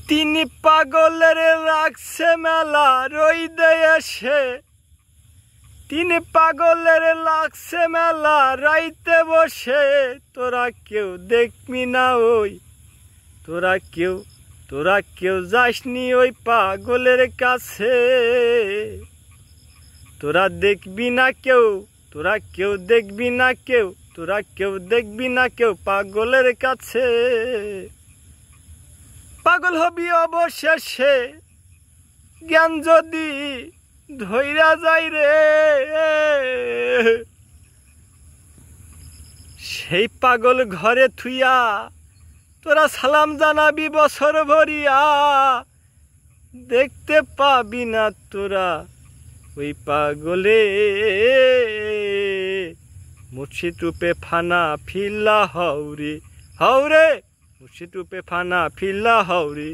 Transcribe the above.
তিনি পাগলের রাখছে মেলা রইদে এসে, তিনি পাগলের লাগছে মেলা রাইতে বসে। তোরা কেউ দেখবি না ওই, তোরা কেউ যাসনি ওই পাগলের কাছে। তোরা দেখবি না কেউ, তোরা কেউ দেখবি না কেউ, তোরা কেউ দেখবি না কেউ পাগলের কাছে। পাগল হবি অবশেষে জ্ঞান যদি ধইরা যাই রে, সেই পাগল ঘরে থুইয়া তোরা সালাম জানাবি বছর ভরিয়া। দেখতে পাবি না তোরা ওই পাগলে মুর্শিদ রূপে ফানা ফিল্লা হাওরে, হাওরে মুর্শিদ রূপে ফানা ফিল্লা হাওরে।